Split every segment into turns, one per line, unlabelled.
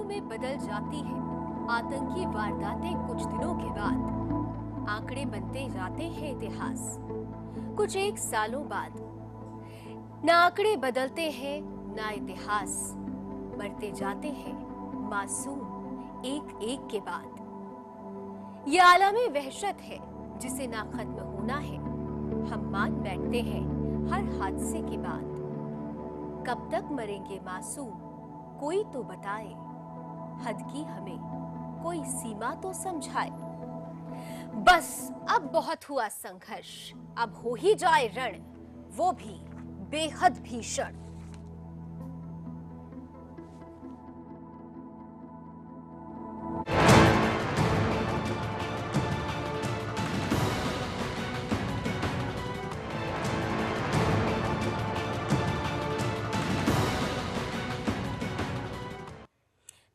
में बदल जाती है। आतंकी वारदातें कुछ दिनों के बाद आंकड़े बनते जाते हैं इतिहास। कुछ एक सालों बाद न आंकड़े बदलते हैं न इतिहास, मरते जाते हैं मासूम एक एक के बाद। ये आलमे वहशत है जिसे ना खत्म होना है। हम मान बैठते हैं हर हादसे के बाद। कब तक मरेंगे मासूम, कोई तो बताए। हद की हमें कोई सीमा तो समझाए। बस अब बहुत हुआ संघर्ष, अब हो ही जाए रण, वो भी बेहद भीषण।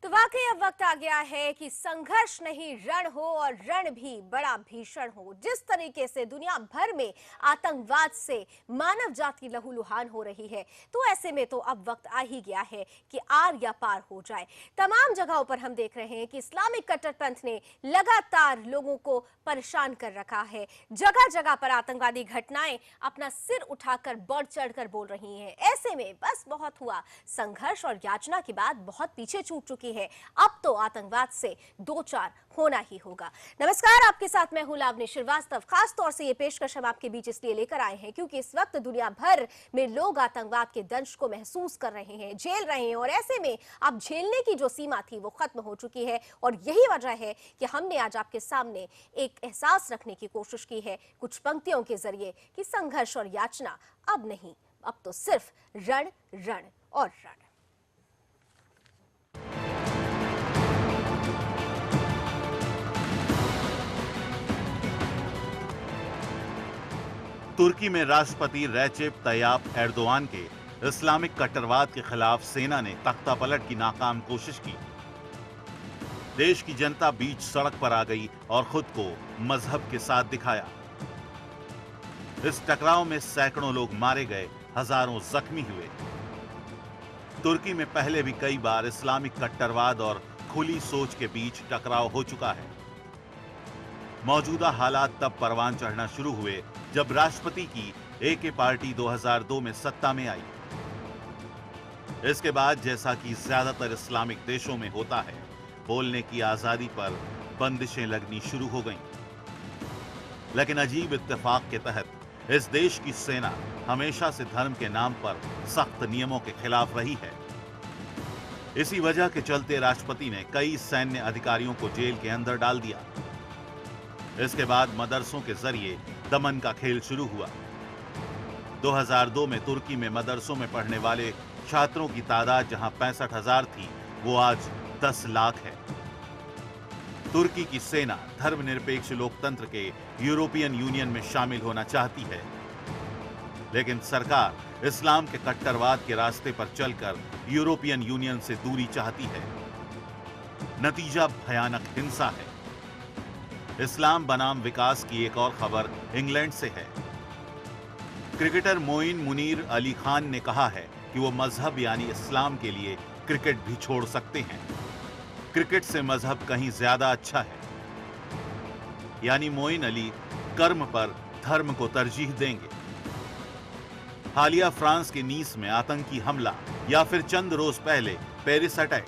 वाकई अब वक्त आ गया है कि संघर्ष नहीं रण हो, और रण भी बड़ा भीषण हो। जिस तरीके से दुनिया भर में आतंकवाद से मानव जाति लहूलुहान हो रही है, तो ऐसे में तो अब वक्त आ ही गया है कि आर या पार हो जाए। तमाम जगहों पर हम देख रहे हैं कि इस्लामिक कट्टरपंथ ने लगातार लोगों को परेशान कर रखा है। जगह जगह पर आतंकवादी घटनाएं अपना सिर उठाकर बढ़ चढ़कर बोल रही हैं। ऐसे में बस बहुत हुआ संघर्ष और याचना की बात बहुत पीछे छूट चुकी है। अब तो आतंकवाद से दो चार होना ही होगा। नमस्कार, आपके साथ मैं हूं लावनी श्रीवास्तव। खास तौर से ये पेशकश हम आपके बीच इसलिए लेकर आए हैं क्योंकि इस वक्त दुनिया भर में लोग आतंकवाद के दंश को महसूस कर रहे हैं, झेल रहे हैं, और ऐसे में अब झेलने की जो सीमा थी वो खत्म हो चुकी है। और यही वजह है कि हमने आज आपके सामने एक एहसास रखने की कोशिश की है कुछ पंक्तियों के जरिए कि संघर्ष और याचना अब नहीं, अब तो सिर्फ रण रण और रण।
तुर्की में राष्ट्रपति रेचेप तैय्यप एर्दोआन के इस्लामिक कट्टरवाद के खिलाफ सेना ने तख्तापलट की नाकाम कोशिश की। देश की जनता बीच सड़क पर आ गई और खुद को मजहब के साथ दिखाया। इस टकराव में सैकड़ों लोग मारे गए, हजारों जख्मी हुए। तुर्की में पहले भी कई बार इस्लामिक कट्टरवाद और खुली सोच के बीच टकराव हो चुका है। मौजूदा हालात तब परवान चढ़ना शुरू हुए जब राष्ट्रपति की AK पार्टी 2002 में सत्ता में आई। इसके बाद जैसा कि ज्यादातर इस्लामिक देशों में होता है, बोलने की आजादी पर बंदिशें लगनी शुरू हो गईं। लेकिन अजीब इत्तेफाक के तहत इस देश की सेना हमेशा से धर्म के नाम पर सख्त नियमों के खिलाफ रही है। इसी वजह के चलते राष्ट्रपति ने कई सैन्य अधिकारियों को जेल के अंदर डाल दिया। इसके बाद मदरसों के जरिए दमन का खेल शुरू हुआ। 2002 में तुर्की में मदरसों में पढ़ने वाले छात्रों की तादाद जहां 65,000 थी, वो आज 10 लाख है। तुर्की की सेना धर्मनिरपेक्ष लोकतंत्र के यूरोपियन यूनियन में शामिल होना चाहती है, लेकिन सरकार इस्लाम के कट्टरवाद के रास्ते पर चलकर यूरोपियन यूनियन से दूरी चाहती है। नतीजा भयानक हिंसा है। इस्लाम बनाम विकास की एक और खबर इंग्लैंड से है। क्रिकेटर मोइन मुनीर अली खान ने कहा है कि वो मजहब यानी इस्लाम के लिए क्रिकेट भी छोड़ सकते हैं। क्रिकेट से मजहब कहीं ज्यादा अच्छा है। यानी मोइन अली कर्म पर धर्म को तरजीह देंगे। हालिया फ्रांस के नीस में आतंकी हमला, या फिर चंद रोज पहले पेरिस अटैक,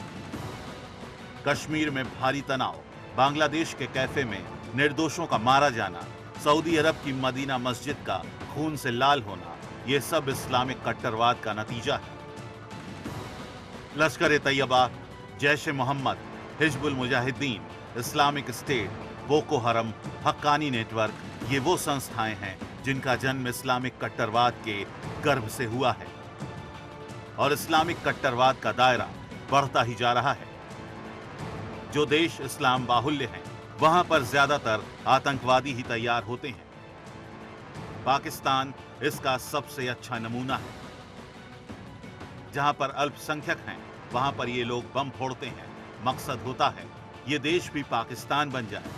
कश्मीर में भारी तनाव, बांग्लादेश के कैफे में निर्दोषों का मारा जाना, सऊदी अरब की मदीना मस्जिद का खून से लाल होना, यह सब इस्लामिक कट्टरवाद का नतीजा है। Lashkar e Taiba, Jaish e Mohammed, Hizbul Mujahideen, Islamic State, Boko Haram, Haqqani network, ये वो संस्थाएं हैं जिनका जन्म इस्लामिक कट्टरवाद के गर्भ से हुआ है। और इस्लामिक कट्टरवाद का दायरा बढ़ता ही जा रहा है। जो देश इस्लाम बाहुल्य हैं, वहां पर ज्यादातर आतंकवादी ही तैयार होते हैं। पाकिस्तान इसका सबसे अच्छा नमूना है। जहां पर अल्पसंख्यक हैं, वहां पर ये लोग बम फोड़ते हैं। मकसद होता है ये देश भी पाकिस्तान बन जाए।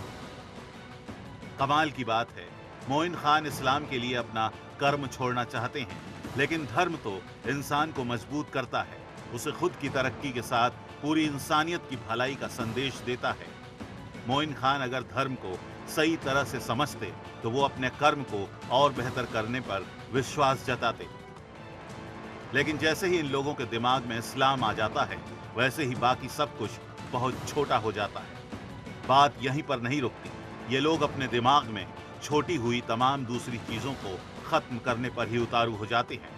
कमाल की बात है, मोइन खान इस्लाम के लिए अपना कर्म छोड़ना चाहते हैं, लेकिन धर्म तो इंसान को मजबूत करता है, उसे खुद की तरक्की के साथ पूरी इंसानियत की भलाई का संदेश देता है। मोइन खान अगर धर्म को सही तरह से समझते तो वो अपने कर्म को और बेहतर करने पर विश्वास जताते। लेकिन जैसे ही इन लोगों के दिमाग में इस्लाम आ जाता है, वैसे ही बाकी सब कुछ बहुत छोटा हो जाता है। बात यहीं पर नहीं रुकती। ये लोग अपने दिमाग में छोटी हुई तमाम दूसरी चीजों को खत्म करने पर ही उतारू हो जाते हैं।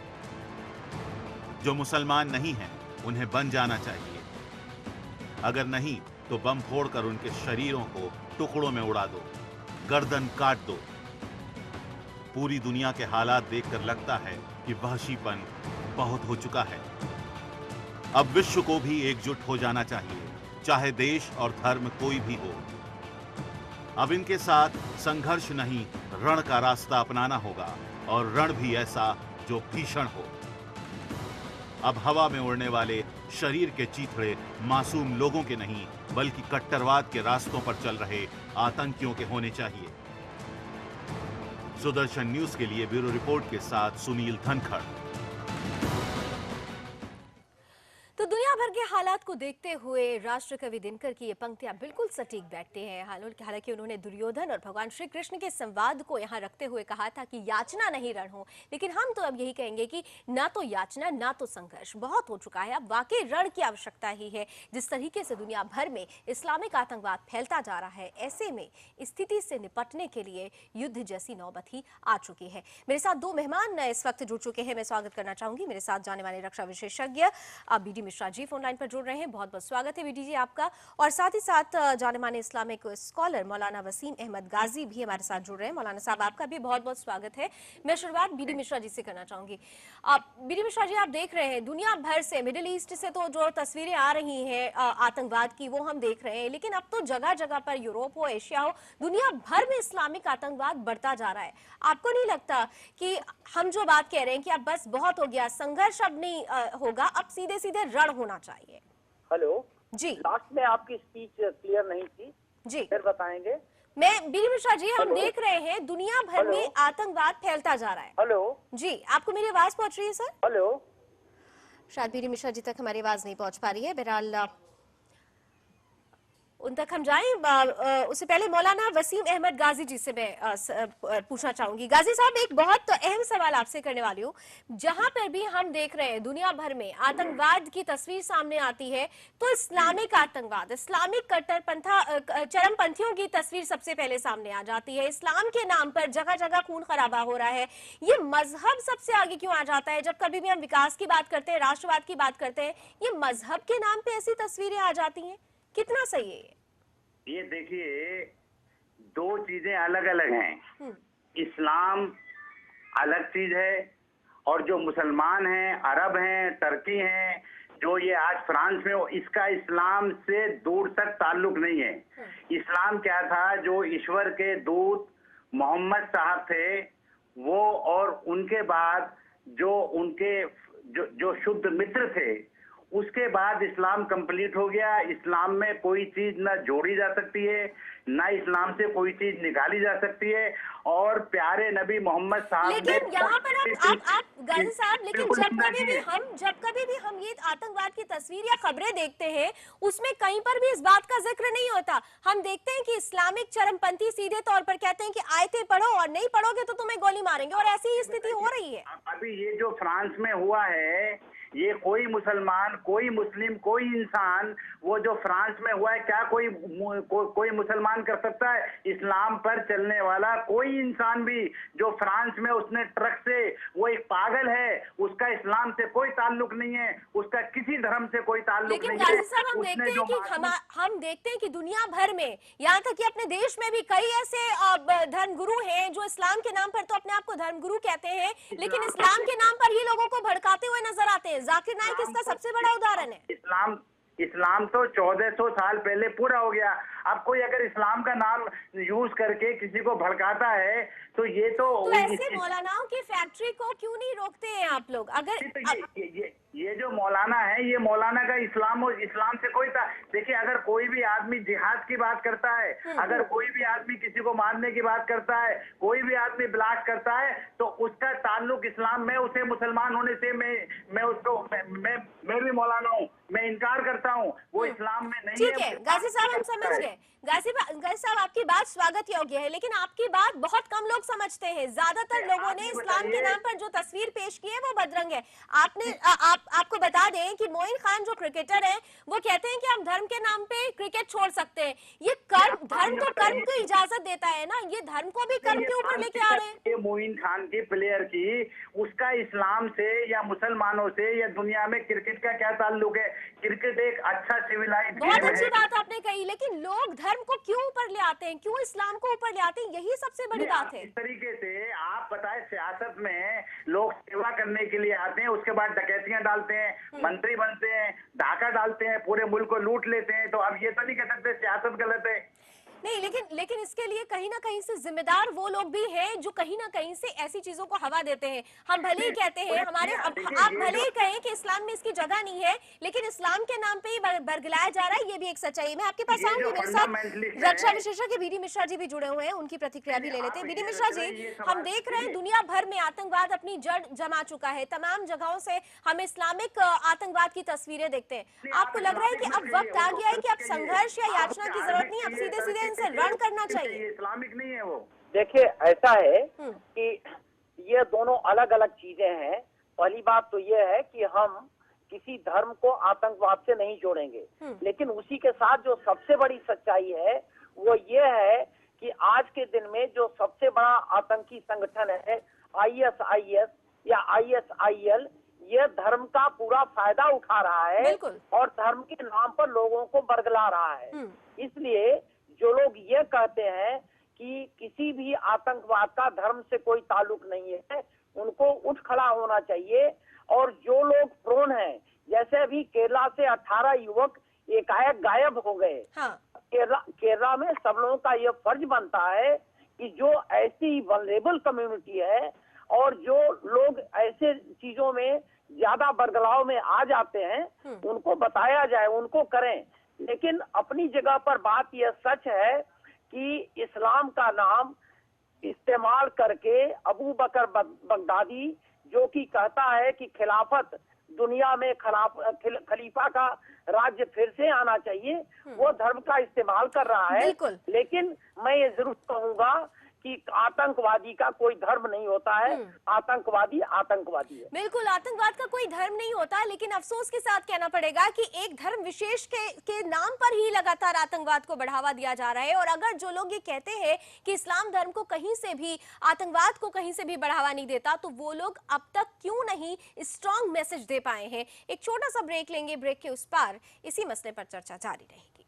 जो मुसलमान नहीं हैं, उन्हें बन जाना चाहिए। अगर नहीं तो बम फोड़कर उनके शरीरों को टुकड़ों में उड़ा दो, गर्दन काट दो। पूरी दुनिया के हालात देखकर लगता है कि वहशीपन बहुत हो चुका है। अब विश्व को भी एकजुट हो जाना चाहिए, चाहे देश और धर्म कोई भी हो। अब इनके साथ संघर्ष नहीं, रण का रास्ता अपनाना होगा, और रण भी ऐसा जो भीषण हो। अब हवा में उड़ने वाले शरीर के चीथड़े मासूम लोगों के नहीं, बल्कि कट्टरवाद के रास्तों पर चल रहे आतंकियों के होने चाहिए। सुदर्शन न्यूज के लिए ब्यूरो रिपोर्ट के साथ सुनील धनखड़।
तो दुनिया भर के हालात को देखते हुए राष्ट्र कवि दिनकर की ये पंक्तियां बिल्कुल सटीक बैठती हैं। हालांकि उन्होंने दुर्योधन और भगवान श्री कृष्ण के संवाद को यहाँ रखते हुए कहा था कि याचना नहीं रण हो, लेकिन हम तो अब यही कहेंगे कि ना तो याचना ना तो संघर्ष, बहुत हो चुका है। अब वाकई रण की आवश्यकता ही है। जिस तरीके से दुनिया भर में इस्लामिक आतंकवाद फैलता जा रहा है, ऐसे में स्थिति से निपटने के लिए युद्ध जैसी नौबत ही आ चुकी है। मेरे साथ दो मेहमान इस वक्त जुड़ चुके हैं, मैं स्वागत करना चाहूंगी। मेरे साथ जाने माने रक्षा विशेषज्ञ BD Mishra ji phone line पर जुड़ रहे हैं, बहुत बहुत स्वागत है बीडी जी आपका। और साथ ही साथ जाने माने इस्लामिक स्कॉलर मौलाना वसीम अहमद गाजी भी हमारे साथ जुड़ रहे हैं। मौलाना साहब आपका भी बहुत बहुत स्वागत है। मैं शुरुआत बीडी मिश्रा जी से करना चाहूंगी। बीडी मिश्रा जी, आप देख रहे हैं दुनिया भर से, मिडिल ईस्ट से तो जो तस्वीरें आ रही हैं आतंकवाद की, वो हम देख रहे हैं, लेकिन अब तो जगह जगह पर, यूरोप हो, एशिया हो, दुनिया भर में इस्लामिक आतंकवाद बढ़ता जा रहा है। आपको नहीं लगता कि हम जो बात कह रहे हैं कि अब बस बहुत हो गया, संघर्ष अब नहीं होगा, अब सीधे सीधे रण होना चाहिए?
हेलो
जी,
लास्ट में आपकी स्पीच क्लियर नहीं थी
जी,
फिर बताएंगे।
मैं बीडी मिश्रा जी, हम
हेलो?
देख रहे हैं दुनिया भर
हेलो?
में आतंकवाद फैलता जा रहा है।
हेलो
जी, आपको मेरी आवाज पहुंच रही है सर?
हेलो
शायद बीडी मिश्रा जी तक हमारी आवाज नहीं पहुंच पा रही है। बहरहाल उन तक हम जाएं, उससे पहले मौलाना वसीम अहमद गाजी जी से मैं पूछना चाहूंगी। गाजी साहब, एक बहुत अहम सवाल आपसे करने वाली हूँ। जहां पर भी हम देख रहे हैं दुनिया भर में आतंकवाद की तस्वीर सामने आती है, तो इस्लामिक आतंकवाद, इस्लामिक चरमपंथियों की तस्वीर सबसे पहले सामने आ जाती है। इस्लाम के नाम पर जगह जगह खून खराबा हो रहा है। ये मजहब सबसे आगे क्यों आ जाता है? जब कभी भी हम विकास की बात करते हैं, राष्ट्रवाद की बात करते हैं, ये मजहब के नाम पे ऐसी तस्वीरें आ जाती हैं। कितना सही है
ये? देखिए, दो चीजें अलग अलग हैं। इस्लाम अलग चीज है, और जो मुसलमान हैं, अरब हैं, टर्की हैं, जो ये आज फ्रांस में हो, इसका इस्लाम से दूर तक ताल्लुक नहीं है। इस्लाम क्या था? जो ईश्वर के दूत मोहम्मद साहब थे, वो, और उनके बाद जो उनके जो शुद्ध मित्र थे, उसके बाद इस्लाम कंप्लीट हो गया। इस्लाम में कोई चीज ना जोड़ी जा सकती है, ना इस्लाम से कोई चीज निकाली जा सकती है। और प्यारे नबी मोहम्मद साहब,
लेकिन यहाँ पर आप गाजी साहब, लेकिन जब कभी भी हम ये आतंकवाद की तस्वीर या खबरें देखते हैं, उसमें कहीं पर भी इस बात का जिक्र नहीं होता। हम देखते हैं कि इस्लामिक चरमपंथी सीधे तौर पर कहते हैं कि आयतें पढ़ो और नहीं पढ़ोगे तो तुम्हें गोली मारेंगे, और ऐसी ही स्थिति हो रही है।
अभी ये जो फ्रांस में हुआ है, ये कोई मुसलमान, कोई मुस्लिम, कोई इंसान, वो जो फ्रांस में हुआ है, क्या कोई मुसलमान कर सकता है? इस्लाम पर चलने वाला कोई इंसान भी जो फ्रांस में उसने ट्रक से, वो एक पागल है, उसका इस्लाम से कोई ताल्लुक नहीं है, उसका किसी धर्म से कोई ताल्लुक नहीं है।
लेकिन गाजी साहब, हम देखते हैं कि दुनिया भर में, यहाँ तक कि अपने देश में भी कई ऐसे धर्मगुरु हैं जो इस्लाम के नाम पर तो अपने आप को धर्मगुरु कहते हैं, लेकिन इस्लाम के नाम पर ही लोगों को भड़काते हुए नजर आते हैं। जाकिर नाइक इसका सबसे बड़ा उदाहरण है।
इस्लाम तो 1400 साल पहले पूरा हो गया। अब कोई अगर इस्लाम का नाम यूज करके किसी को भड़काता है, तो ये तो
ऐसे मौलानाओं की फैक्ट्री को क्यों नहीं रोकते हैं आप लोग? अगर
ये जो मौलाना है, ये मौलाना का इस्लाम और इस्लाम से कोई देखिए, अगर कोई भी आदमी जिहाद की बात करता है, अगर कोई भी आदमी किसी को मारने की बात करता है, कोई भी आदमी ब्लास्ट करता है, तो उसका ताल्लुक इस्लाम में, उसे मुसलमान होने से मैं उसको मैं भी मौलाना हूँ, मैं इनकार करता हूँ, वो इस्लाम में नहीं है।
ठीक है गाजी साहब, हम समझ गए। गाजी साहब, आपकी बात स्वागत योग्य है, लेकिन आपकी बात बहुत कम लोग समझते हैं। ज्यादातर लोगों ने इस्लाम के नाम पर जो तस्वीर पेश की है वो बदरंग है। आपको बता दें कि मोइन खान जो क्रिकेटर हैं, वो कहते हैं कि हम धर्म के नाम पे क्रिकेट छोड़ सकते हैं। ये कर्म, धर्म तो कर्म को इजाजत देता है ना, ये धर्म को भी कर्म के ऊपर लेके आ रहे हैं।
ये मोइन खान की प्लेयर की, उसका इस्लाम से या मुसलमानों से या दुनिया में क्रिकेट का क्या ताल्लुक है? क्रिकेट एक अच्छा सिविलाइज
बहुत अच्छी बात आपने कही, लेकिन लोग धर्म को क्यों ऊपर ले आते हैं, क्यों इस्लाम को ऊपर ले आते हैं, यही सबसे बड़ी बात है।
इस तरीके से आप बताएं, सियासत में लोग सेवा करने के लिए आते हैं, उसके बाद डकैतियां डालते हैं, मंत्री बनते हैं, डाका डालते हैं, पूरे मुल्क को लूट लेते हैं, तो अब ये तो नहीं कह सकते सियासत गलत है।
नहीं, लेकिन इसके लिए कहीं ना कहीं से जिम्मेदार वो लोग भी हैं जो कहीं ना कहीं से ऐसी चीजों को हवा देते हैं। हम भले ही कहते हैं आप भले ही कहें कि इस्लाम में इसकी जगह नहीं है, लेकिन इस्लाम के नाम पे ही बरगलाया जा रहा है, ये भी एक सच्चाई है। मैं आपके पास आऊंगी, मेरे साथ रक्षा विशेषज्ञ बीडी मिश्रा जी भी जुड़े हुए हैं, उनकी प्रतिक्रिया भी ले लेते हैं। बीडी मिश्रा जी, हम देख रहे हैं दुनिया भर में आतंकवाद अपनी जड़ जमा चुका है, तमाम जगहों से हम इस्लामिक आतंकवाद की तस्वीरें देखते हैं। आपको लग रहा है कि अब वक्त आ गया है कि अब संघर्ष या याचना की जरूरत नहीं, अब सीधे सीधे इनसे रण करना चाहिए?
इस्लामिक नहीं है वो।
देखिए, ऐसा है कि ये दोनों अलग अलग चीजें हैं। पहली बात तो ये है कि हम किसी धर्म को आतंकवाद से नहीं जोड़ेंगे, लेकिन उसी के साथ जो सबसे बड़ी सच्चाई है वो ये है कि आज के दिन में जो सबसे बड़ा आतंकी संगठन है ISIS या ISIL, ये धर्म का पूरा फायदा उठा रहा है और धर्म के नाम पर लोगों को बरगला रहा है। इसलिए जो लोग ये कहते हैं कि किसी भी आतंकवाद का धर्म से कोई ताल्लुक नहीं है, उनको उठ खड़ा होना चाहिए। और जो लोग प्रोन हैं, जैसे अभी केरला से 18 युवक एकाएक गायब हो गए। केरला में सब लोगों का ये फर्ज बनता है कि जो ऐसी वल्नरेबल कम्युनिटी है और जो लोग ऐसे चीजों में ज्यादा बरगलाव में आ जाते हैं, उनको बताया जाए, उनको करें। लेकिन अपनी जगह पर बात यह सच है कि इस्लाम का नाम इस्तेमाल करके अबू बकर बगदादी, जो कि कहता है कि खिलाफत दुनिया में खलीफा का राज्य फिर से आना चाहिए, वो धर्म का इस्तेमाल कर रहा है। लेकिन मैं ये जरूर कहूंगा कि आतंकवादी का कोई धर्म नहीं होता है, आतंकवादी आतंकवादी है।
बिल्कुल, आतंकवाद का कोई धर्म नहीं होता, लेकिन अफसोस के साथ कहना पड़ेगा कि एक धर्म विशेष के नाम पर ही लगातार आतंकवाद को बढ़ावा दिया जा रहा है। और अगर जो लोग ये कहते हैं कि इस्लाम धर्म को कहीं से भी, आतंकवाद को कहीं से भी बढ़ावा नहीं देता, तो वो लोग अब तक क्यों नहीं स्ट्रॉन्ग मैसेज दे पाए हैं? एक छोटा सा ब्रेक लेंगे, ब्रेक के उस पार इसी मसले पर चर्चा जारी रहेगी।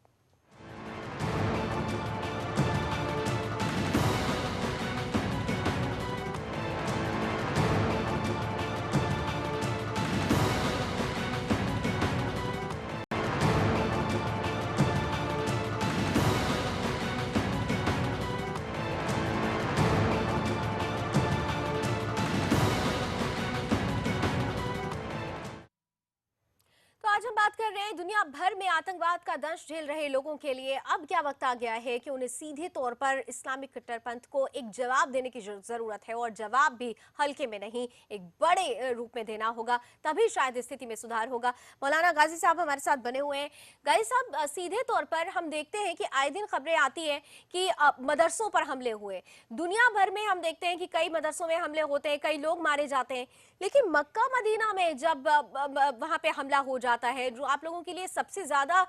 आज हम बात कर रहे हैं दुनिया भर में आतंकवाद का दंश झेल रहे लोगों के लिए। अब क्या वक्त आ गया है कि उन्हें सीधे तौर पर इस्लामिक कट्टरपंथ को एक जवाब देने की जरूरत है, और जवाब भी हल्के में नहीं, एक बड़े रूप में देना होगा, तभी शायद स्थिति में सुधार होगा। मौलाना गाजी साहब हमारे साथ बने हुए हैं। गाजी साहब, सीधे तौर पर हम देखते हैं कि आए दिन खबरें आती हैं कि मदरसों पर हमले हुए, दुनिया भर में हम देखते हैं कि कई मदरसों में हमले होते हैं, कई लोग मारे जाते हैं, लेकिन मक्का मदीना में जब वहां पे हमला हो जाता है, जो आप लोगों के लिए सबसे ज्यादा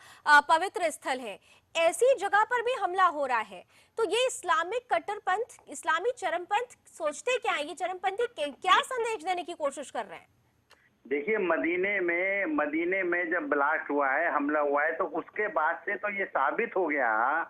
पवित्र स्थल है, ऐसी जगह पर भी हमला हो रहा है, तो ये इस्लामिक कट्टरपंथ, इस्लामी चरमपंथ सोचते क्या है? ये चरमपंथी क्या संदेश देने की कोशिश कर रहे हैं?
देखिए, मदीने में जब ब्लास्ट हुआ है, हमला हुआ है, तो उसके बाद से तो ये साबित हो गया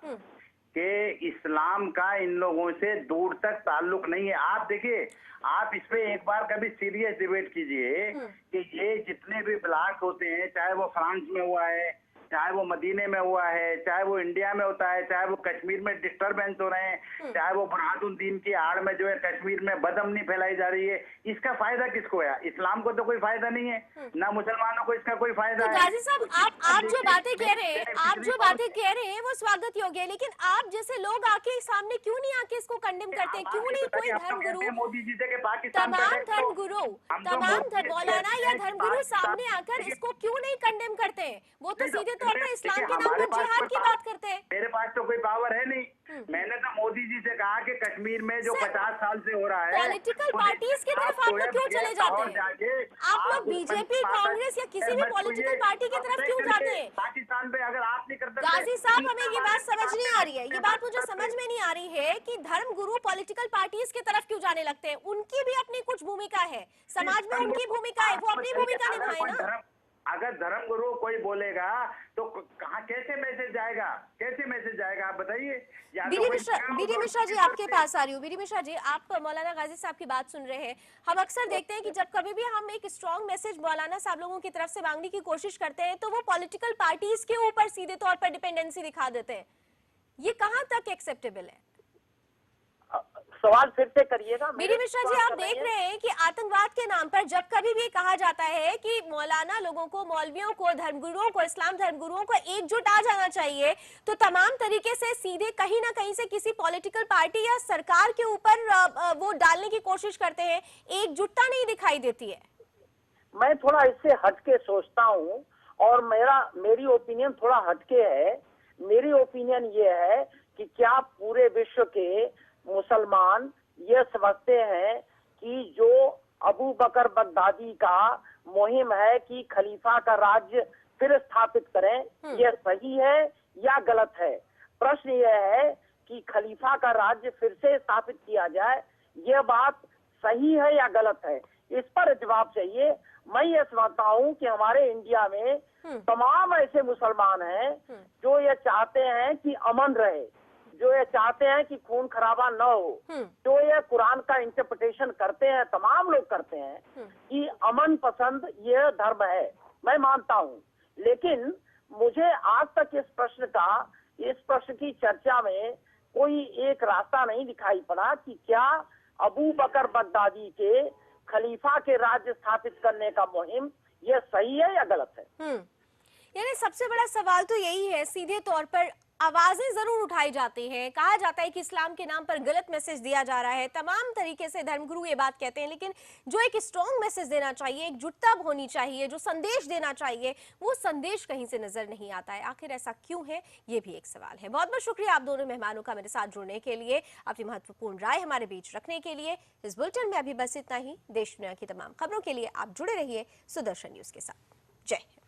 कि इस्लाम का इन लोगों से दूर तक ताल्लुक नहीं है। आप देखिए, आप इस पे एक बार कभी सीरियस डिबेट कीजिए कि ये जितने भी ब्लास्ट होते हैं, चाहे वो फ्रांस में हुआ है, चाहे वो मदीने में हुआ है, चाहे वो इंडिया में होता है, चाहे वो कश्मीर में डिस्टरबेंस हो रहे हैं, चाहे वो बुरहानुद्दीन की आड़ में जो है कश्मीर में बदअमनी फैलाई जा रही है, इसका फायदा किसको है? इस्लाम को तो कोई फायदा नहीं है, ना मुसलमानों को इसका कोई फायदा
तो
है।
गाजी साहब, आप जो बातें कह रहे हैं, आप जो बातें कह रहे हैं वो स्वागत योग्य है, लेकिन आप जैसे लोग आके सामने क्यों नहीं आके इसको कंडेम करते हैं? क्यों नहीं कोई धर्मगुरु,
मोदी जी से पाकिस्तान
तमाम धर्मगुरु, मौलाना या धर्मगुरु सामने आकर इसको क्यों नहीं कंडेम करते हैं? वो तो सीधे तौर पर इस्लाम के नाम पर जिहाद की बात करते हैं।
मेरे पास तो कोई पावर है नहीं। मैंने तो मोदी जी से कहा कि कश्मीर में जो 50 साल से हो रहा है,
पॉलिटिकल पार्टीज की तरफ आप लोग क्यों चले जाते हैं? आप लोग बीजेपी, कांग्रेस या किसी भी पॉलिटिकल पार्टी की तरफ क्यों जाते हैं?
पाकिस्तान पे अगर आप नहीं करते,
गाजी साहब, हमें ये बात समझ नहीं आ रही है, ये बात मुझे समझ में नहीं आ रही है कि धर्मगुरु पॉलिटिकल पार्टीज की तरफ क्यों जाने लगते हैं। उनकी भी अपनी कुछ भूमिका है, समाज में उनकी भूमिका है, वो अपनी भूमिका निभाए ना।
अगर धर्मगुरु कोई बोलेगा तो कहाँ, कैसे मैसेज जाएगा, कैसे मैसेज जाएगा, आप बताइए।
बीडी मिश्रा जी, आपके पास आ रही हूँ। बीडी मिश्रा जी, आप मौलाना गाजी साहब की बात सुन रहे हैं। हम अक्सर देखते हैं कि जब कभी भी हम एक स्ट्रॉन्ग मैसेज मौलाना साहब लोगों की तरफ से मांगने की कोशिश करते हैं तो वो पॉलिटिकल पार्टीज के ऊपर सीधे तौर पर डिपेंडेंसी दिखा देते हैं। ये कहाँ तक एक्सेप्टेबल है?
सवाल फिर से करिएगा।
बीडी मिश्रा जी, आप देख रहे हैं कि आतंकवाद के नाम पर जब कभी भी कहा जाता है कि मौलाना लोगों को, मौलवियों को, धर्मगुरुओं को, इस्लाम धर्मगुरुओं को एकजुट आ जाना चाहिए, तो तमाम तरीके से सीधे कहीं ना कहीं से किसी पॉलिटिकल पार्टी या सरकार के ऊपर वो डालने की कोशिश करते हैं। एकजुटता नहीं दिखाई देती है।
मैं थोड़ा इससे हटके सोचता हूँ और मेरी ओपिनियन थोड़ा हटके है। मेरी ओपिनियन ये है कि क्या पूरे विश्व के मुसलमान ये समझते हैं कि जो अबू बकर बगदादी का मुहिम है कि खलीफा का राज्य फिर स्थापित करें, ये सही है या गलत है? प्रश्न यह है कि खलीफा का राज्य फिर से स्थापित किया जाए, यह बात सही है या गलत है? इस पर जवाब चाहिए। मैं ये समझता हूँ कि हमारे इंडिया में तमाम ऐसे मुसलमान हैं जो ये चाहते हैं कि अमन रहे, जो ये चाहते हैं कि खून खराबा न हो, जो ये कुरान का इंटरप्रिटेशन करते हैं, तमाम लोग करते हैं कि अमन पसंद ये धर्म है। मैं मानता हूँ, लेकिन मुझे आज तक इस प्रश्न की चर्चा में कोई एक रास्ता नहीं दिखाई पड़ा कि क्या अबू बकर बगदादी के खलीफा के राज्य स्थापित करने का मुहिम ये सही है या गलत है।
यानी सबसे बड़ा सवाल तो यही है। सीधे तौर पर आवाजें जरूर उठाई जाती हैं, कहा जाता है कि इस्लाम के नाम पर गलत मैसेज दिया जा रहा है, तमाम तरीके से धर्मगुरु ये बात कहते हैं, लेकिन जो एक स्ट्रॉन्ग मैसेज देना चाहिए, एक जुटता होनी चाहिए, जो संदेश देना चाहिए, वो संदेश कहीं से नजर नहीं आता है। आखिर ऐसा क्यों है, ये भी एक सवाल है। बहुत बहुत शुक्रिया आप दोनों मेहमानों का मेरे साथ जुड़ने के लिए, अपनी महत्वपूर्ण राय हमारे बीच रखने के लिए। इस बुलेटिन में अभी बस इतना ही। देश दुनिया की तमाम खबरों के लिए आप जुड़े रहिए सुदर्शन न्यूज के साथ। जय हिंद।